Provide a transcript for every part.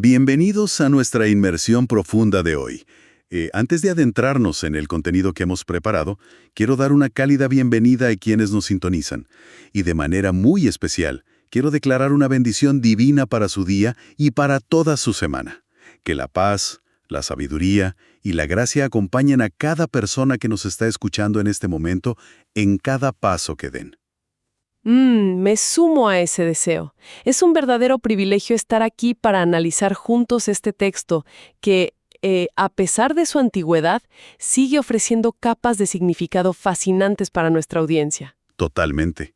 Bienvenidos a nuestra inmersión profunda de hoy. Antes de adentrarnos en el contenido que hemos preparado, quiero dar una cálida bienvenida a quienes nos sintonizan. Y de manera muy especial, quiero declarar una bendición divina para su día y para toda su semana. Que la paz, la sabiduría y la gracia acompañen a cada persona que nos está escuchando en este momento en cada paso que den. Me sumo a ese deseo. Es un verdadero privilegio estar aquí para analizar juntos este texto que, a pesar de su antigüedad, sigue ofreciendo capas de significado fascinantes para nuestra audiencia. Totalmente.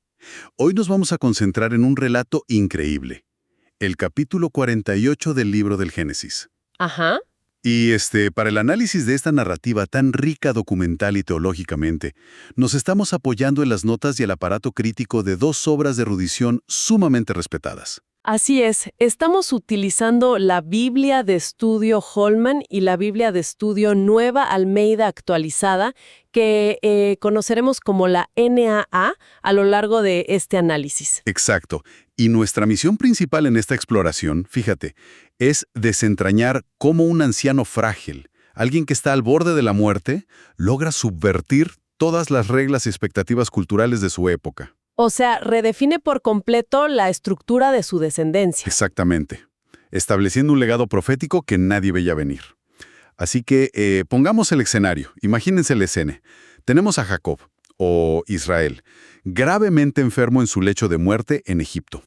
Hoy nos vamos a concentrar en un relato increíble. El capítulo 48 del libro del Génesis. Ajá. Y para el análisis de esta narrativa tan rica documental y teológicamente, nos estamos apoyando en las notas y el aparato crítico de dos obras de erudición sumamente respetadas. Así es, estamos utilizando la Biblia de Estudio Holman y la Biblia de Estudio Nueva Almeida actualizada, que conoceremos como la NAA a lo largo de este análisis. Exacto. Y nuestra misión principal en esta exploración, fíjate, es desentrañar cómo un anciano frágil, alguien que está al borde de la muerte, logra subvertir todas las reglas y expectativas culturales de su época. O sea, redefine por completo la estructura de su descendencia. Exactamente. Estableciendo un legado profético que nadie veía venir. Así que pongamos el escenario. Imagínense la escena. Tenemos a Jacob, o Israel, gravemente enfermo en su lecho de muerte en Egipto.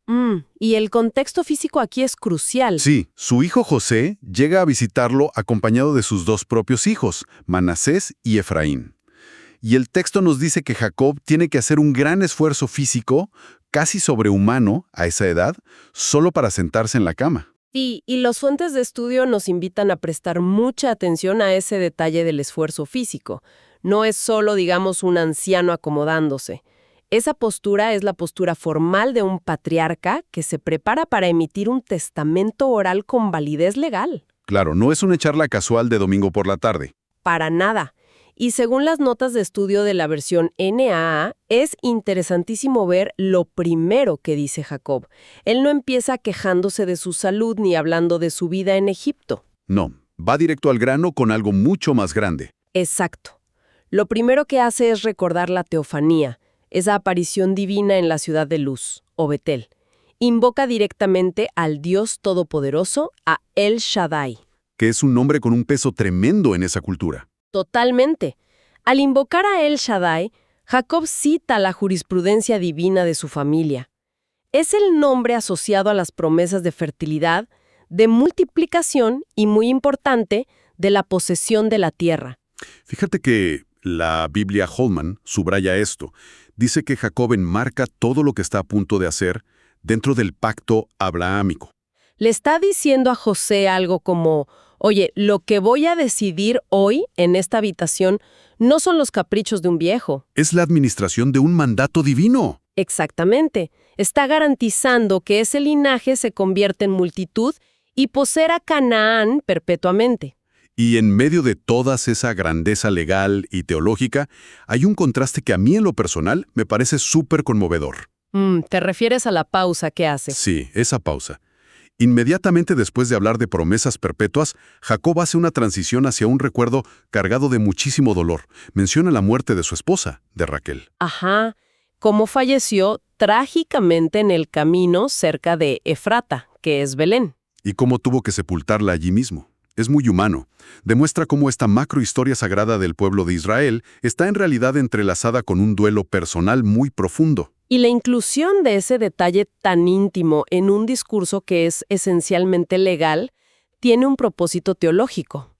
Y el contexto físico aquí es crucial. Sí, su hijo José llega a visitarlo acompañado de sus dos propios hijos, Manasés y Efraín. Y el texto nos dice que Jacob tiene que hacer un gran esfuerzo físico, casi sobrehumano a esa edad, solo para sentarse en la cama. Y los fuentes de estudio nos invitan a prestar mucha atención a ese detalle del esfuerzo físico. No es solo, digamos, un anciano acomodándose. Esa postura es la postura formal de un patriarca que se prepara para emitir un testamento oral con validez legal. Claro, no es una charla casual de domingo por la tarde. Para nada. Y según las notas de estudio de la versión NAA, es interesantísimo ver lo primero que dice Jacob. Él no empieza quejándose de su salud ni hablando de su vida en Egipto. No, va directo al grano con algo mucho más grande. Exacto. Lo primero que hace es recordar la teofanía, esa aparición divina en la ciudad de Luz, o Betel. Invoca directamente al Dios Todopoderoso, a El Shaddai. Que es un nombre con un peso tremendo en esa cultura. Totalmente. Al invocar a El Shaddai, Jacob cita la jurisprudencia divina de su familia. Es el nombre asociado a las promesas de fertilidad, de multiplicación y, muy importante, de la posesión de la tierra. Fíjate que la Biblia Holman subraya esto. Dice que Jacob enmarca todo lo que está a punto de hacer dentro del pacto abrahámico. Le está diciendo a José algo como: oye, lo que voy a decidir hoy en esta habitación no son los caprichos de un viejo. Es la administración de un mandato divino. Exactamente. Está garantizando que ese linaje se convierte en multitud y poseerá Canaán perpetuamente. Y en medio de toda esa grandeza legal y teológica, hay un contraste que a mí en lo personal me parece súper conmovedor. ¿Te refieres a la pausa que hace? Sí, esa pausa. Inmediatamente después de hablar de promesas perpetuas, Jacob hace una transición hacia un recuerdo cargado de muchísimo dolor. Menciona la muerte de su esposa, de Raquel. Ajá. Cómo falleció trágicamente en el camino cerca de Efrata, que es Belén. Y cómo tuvo que sepultarla allí mismo. Es muy humano. Demuestra cómo esta macrohistoria sagrada del pueblo de Israel está en realidad entrelazada con un duelo personal muy profundo. Y la inclusión de ese detalle tan íntimo en un discurso que es esencialmente legal tiene un propósito teológico.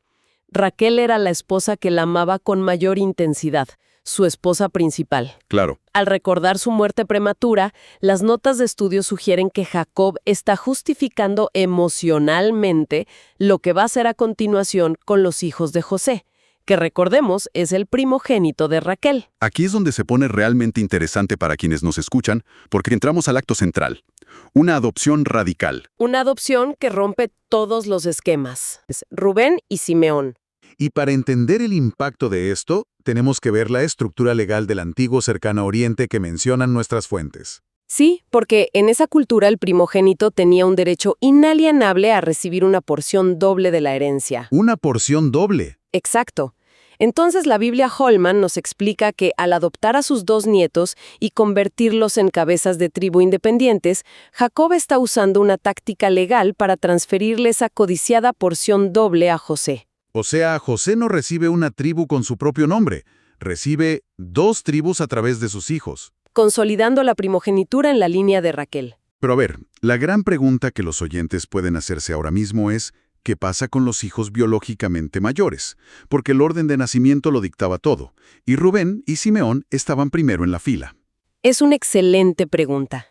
Raquel era la esposa que la amaba con mayor intensidad, su esposa principal. Claro. Al recordar su muerte prematura, las notas de estudio sugieren que Jacob está justificando emocionalmente lo que va a hacer a continuación con los hijos de José, que recordemos es el primogénito de Raquel. Aquí es donde se pone realmente interesante para quienes nos escuchan, porque entramos al acto central. Una adopción radical. Una adopción que rompe todos los esquemas. Rubén y Simeón. Y para entender el impacto de esto, tenemos que ver la estructura legal del antiguo Cercano Oriente que mencionan nuestras fuentes. Sí, porque en esa cultura el primogénito tenía un derecho inalienable a recibir una porción doble de la herencia. Una porción doble. Exacto. Entonces la Biblia Holman nos explica que al adoptar a sus dos nietos y convertirlos en cabezas de tribu independientes, Jacob está usando una táctica legal para transferirle esa codiciada porción doble a José. O sea, José no recibe una tribu con su propio nombre, recibe 2 tribus a través de sus hijos. Consolidando la primogenitura en la línea de Raquel. Pero a ver, la gran pregunta que los oyentes pueden hacerse ahora mismo es, ¿qué pasa con los hijos biológicamente mayores? Porque el orden de nacimiento lo dictaba todo, y Rubén y Simeón estaban primero en la fila. Es una excelente pregunta.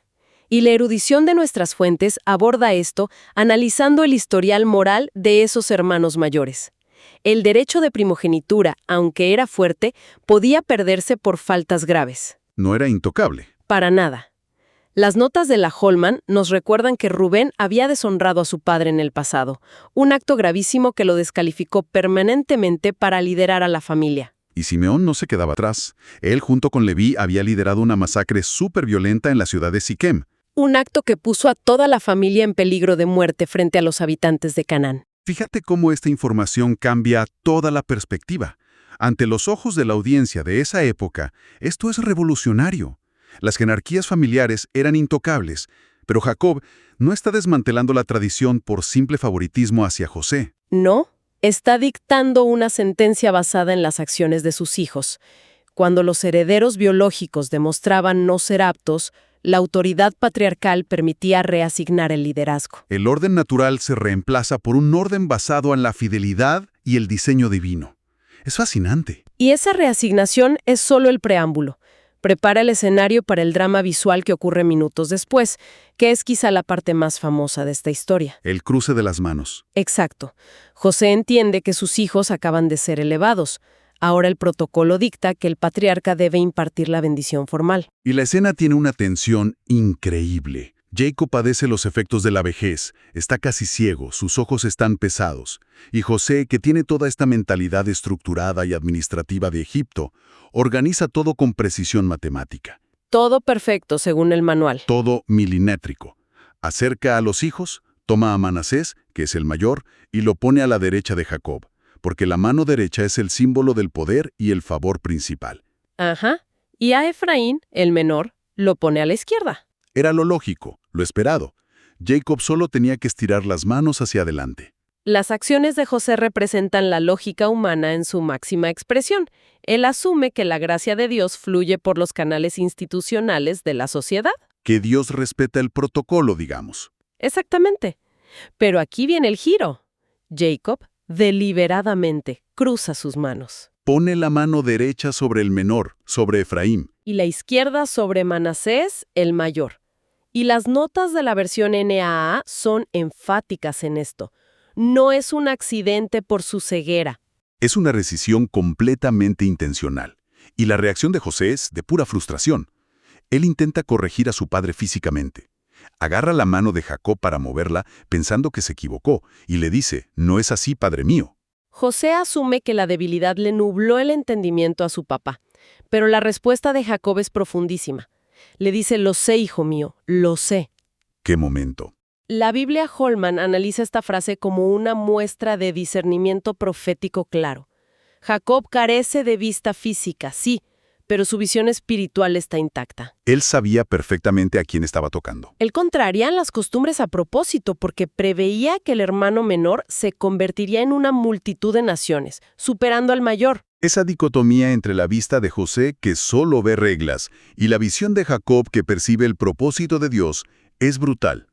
Y la erudición de nuestras fuentes aborda esto analizando el historial moral de esos hermanos mayores. El derecho de primogenitura, aunque era fuerte, podía perderse por faltas graves. No era intocable. Para nada. Las notas de la Holman nos recuerdan que Rubén había deshonrado a su padre en el pasado, un acto gravísimo que lo descalificó permanentemente para liderar a la familia. Y Simeón no se quedaba atrás. Él, junto con Leví, había liderado una masacre súper violenta en la ciudad de Siquem. Un acto que puso a toda la familia en peligro de muerte frente a los habitantes de Canaán. Fíjate cómo esta información cambia toda la perspectiva. Ante los ojos de la audiencia de esa época, esto es revolucionario. Las jerarquías familiares eran intocables, pero Jacob no está desmantelando la tradición por simple favoritismo hacia José. No, está dictando una sentencia basada en las acciones de sus hijos. Cuando los herederos biológicos demostraban no ser aptos, la autoridad patriarcal permitía reasignar el liderazgo. El orden natural se reemplaza por un orden basado en la fidelidad y el diseño divino. Es fascinante. Y esa reasignación es solo el preámbulo. Prepara el escenario para el drama visual que ocurre minutos después, que es quizá la parte más famosa de esta historia. El cruce de las manos. Exacto. José entiende que sus hijos acaban de ser elevados. Ahora el protocolo dicta que el patriarca debe impartir la bendición formal. Y la escena tiene una tensión increíble. Jacob padece los efectos de la vejez, está casi ciego, sus ojos están pesados. Y José, que tiene toda esta mentalidad estructurada y administrativa de Egipto, organiza todo con precisión matemática. Todo perfecto según el manual. Todo milimétrico. Acerca a los hijos, toma a Manasés, que es el mayor, y lo pone a la derecha de Jacob, porque la mano derecha es el símbolo del poder y el favor principal. Ajá. Y a Efraín, el menor, lo pone a la izquierda. Era lo lógico, lo esperado. Jacob solo tenía que estirar las manos hacia adelante. Las acciones de José representan la lógica humana en su máxima expresión. Él asume que la gracia de Dios fluye por los canales institucionales de la sociedad. Que Dios respeta el protocolo, digamos. Exactamente. Pero aquí viene el giro. Jacob, deliberadamente, cruza sus manos. Pone la mano derecha sobre el menor, sobre Efraín. Y la izquierda sobre Manasés, el mayor. Y las notas de la versión NAA son enfáticas en esto. No es un accidente por su ceguera. Es una decisión completamente intencional. Y la reacción de José es de pura frustración. Él intenta corregir a su padre físicamente. Agarra la mano de Jacob para moverla, pensando que se equivocó, y le dice, «No es así, padre mío». José asume que la debilidad le nubló el entendimiento a su papá. Pero la respuesta de Jacob es profundísima. Le dice, «Lo sé, hijo mío, lo sé». ¡Qué momento! La Biblia Holman analiza esta frase como una muestra de discernimiento profético claro. Jacob carece de vista física, sí, pero su visión espiritual está intacta. Él sabía perfectamente a quién estaba tocando. Él contraría las costumbres a propósito porque preveía que el hermano menor se convertiría en una multitud de naciones, superando al mayor. Esa dicotomía entre la vista de José, que solo ve reglas, y la visión de Jacob, que percibe el propósito de Dios, es brutal.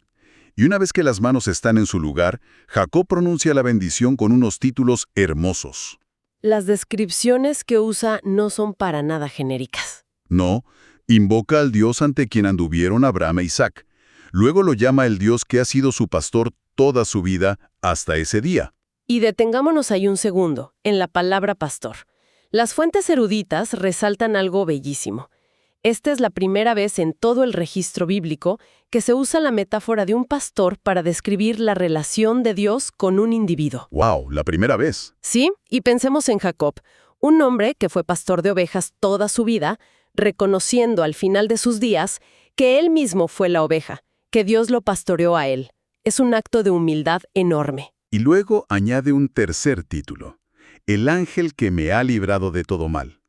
Y una vez que las manos están en su lugar, Jacob pronuncia la bendición con unos títulos hermosos. Las descripciones que usa no son para nada genéricas. No, invoca al Dios ante quien anduvieron Abraham e Isaac. Luego lo llama el Dios que ha sido su pastor toda su vida hasta ese día. Y detengámonos ahí un segundo, en la palabra pastor. Las fuentes eruditas resaltan algo bellísimo. Esta es la primera vez en todo el registro bíblico que se usa la metáfora de un pastor para describir la relación de Dios con un individuo. ¡Wow! La primera vez. Sí, y pensemos en Jacob, un hombre que fue pastor de ovejas toda su vida, reconociendo al final de sus días que él mismo fue la oveja, que Dios lo pastoreó a él. Es un acto de humildad enorme. Y luego añade un tercer título: El ángel que me ha librado de todo mal.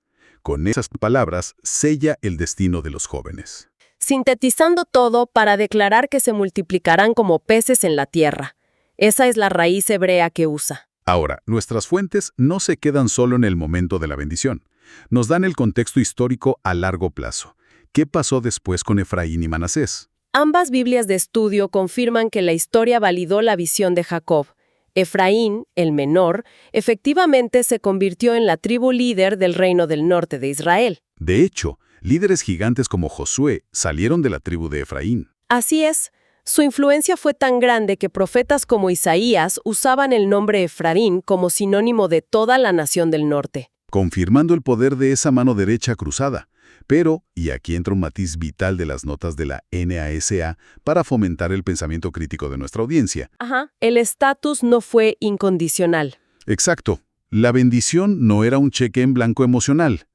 Con esas palabras sella el destino de los jóvenes. Sintetizando todo para declarar que se multiplicarán como peces en la tierra. Esa es la raíz hebrea que usa. Ahora, nuestras fuentes no se quedan solo en el momento de la bendición. Nos dan el contexto histórico a largo plazo. ¿Qué pasó después con Efraín y Manasés? Ambas Biblias de estudio confirman que la historia validó la visión de Jacob. Efraín, el menor, efectivamente se convirtió en la tribu líder del reino del norte de Israel. De hecho, líderes gigantes como Josué salieron de la tribu de Efraín. Así es. Su influencia fue tan grande que profetas como Isaías usaban el nombre Efraín como sinónimo de toda la nación del norte. Confirmando el poder de esa mano derecha cruzada. Pero, y aquí entra un matiz vital de las notas de la NASA para fomentar el pensamiento crítico de nuestra audiencia. El estatus no fue incondicional. Exacto. La bendición no era un cheque en blanco emocional.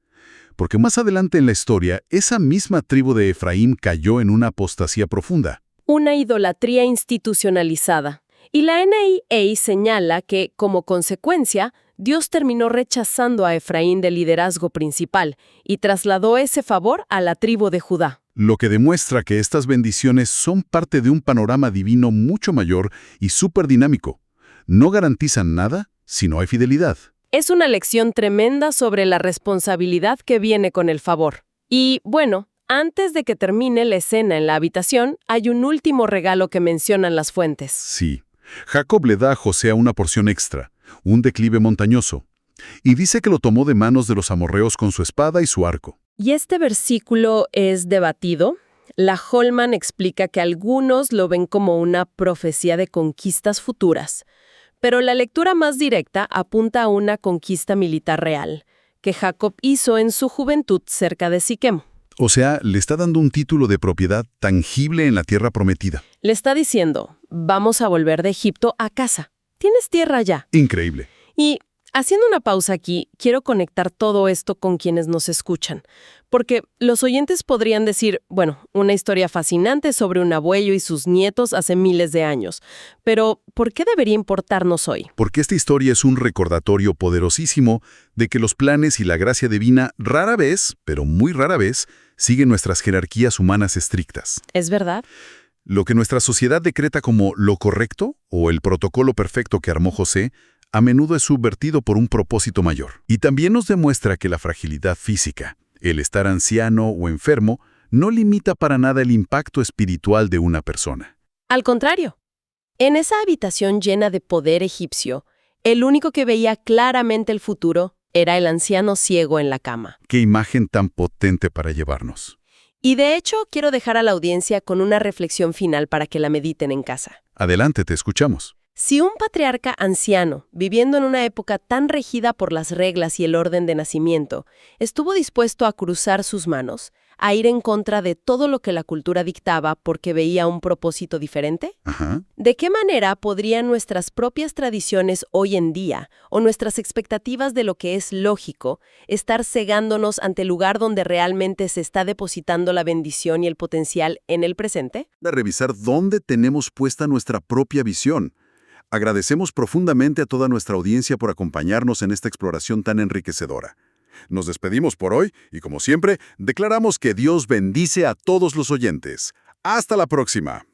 Porque más adelante en la historia, esa misma tribu de Efraín cayó en una apostasía profunda. Una idolatría institucionalizada. Y la NIA señala que, como consecuencia, Dios terminó rechazando a Efraín del liderazgo principal y trasladó ese favor a la tribu de Judá. Lo que demuestra que estas bendiciones son parte de un panorama divino mucho mayor y súper dinámico. No garantizan nada si no hay fidelidad. Es una lección tremenda sobre la responsabilidad que viene con el favor. Y, bueno, antes de que termine la escena en la habitación, hay un último regalo que mencionan las fuentes. Sí. Jacob le da a José una porción extra, un declive montañoso, y dice que lo tomó de manos de los amorreos con su espada y su arco. Y este versículo es debatido. La Holman explica que algunos lo ven como una profecía de conquistas futuras, pero la lectura más directa apunta a una conquista militar real, que Jacob hizo en su juventud cerca de Siquem. O sea, le está dando un título de propiedad tangible en la tierra prometida. Le está diciendo, vamos a volver de Egipto a casa. Tienes tierra ya. Increíble. Y haciendo una pausa aquí, quiero conectar todo esto con quienes nos escuchan. Porque los oyentes podrían decir, bueno, una historia fascinante sobre un abuelo y sus nietos hace miles de años. Pero, ¿por qué debería importarnos hoy? Porque esta historia es un recordatorio poderosísimo de que los planes y la gracia divina rara vez, pero muy rara vez, siguen nuestras jerarquías humanas estrictas. ¿Es verdad? Lo que nuestra sociedad decreta como lo correcto o el protocolo perfecto que armó José, a menudo es subvertido por un propósito mayor. Y también nos demuestra que la fragilidad física, el estar anciano o enfermo, no limita para nada el impacto espiritual de una persona. Al contrario. En esa habitación llena de poder egipcio, el único que veía claramente el futuro era el anciano ciego en la cama. ¡Qué imagen tan potente para llevarnos! Y de hecho, quiero dejar a la audiencia con una reflexión final para que la mediten en casa. Adelante, te escuchamos. Si un patriarca anciano, viviendo en una época tan regida por las reglas y el orden de nacimiento, estuvo dispuesto a cruzar sus manos, a ir en contra de todo lo que la cultura dictaba porque veía un propósito diferente, ¿de qué manera podrían nuestras propias tradiciones hoy en día, o nuestras expectativas de lo que es lógico, estar cegándonos ante el lugar donde realmente se está depositando la bendición y el potencial en el presente? De revisar dónde tenemos puesta nuestra propia visión. Agradecemos profundamente a toda nuestra audiencia por acompañarnos en esta exploración tan enriquecedora. Nos despedimos por hoy y, como siempre, declaramos que Dios bendice a todos los oyentes. ¡Hasta la próxima!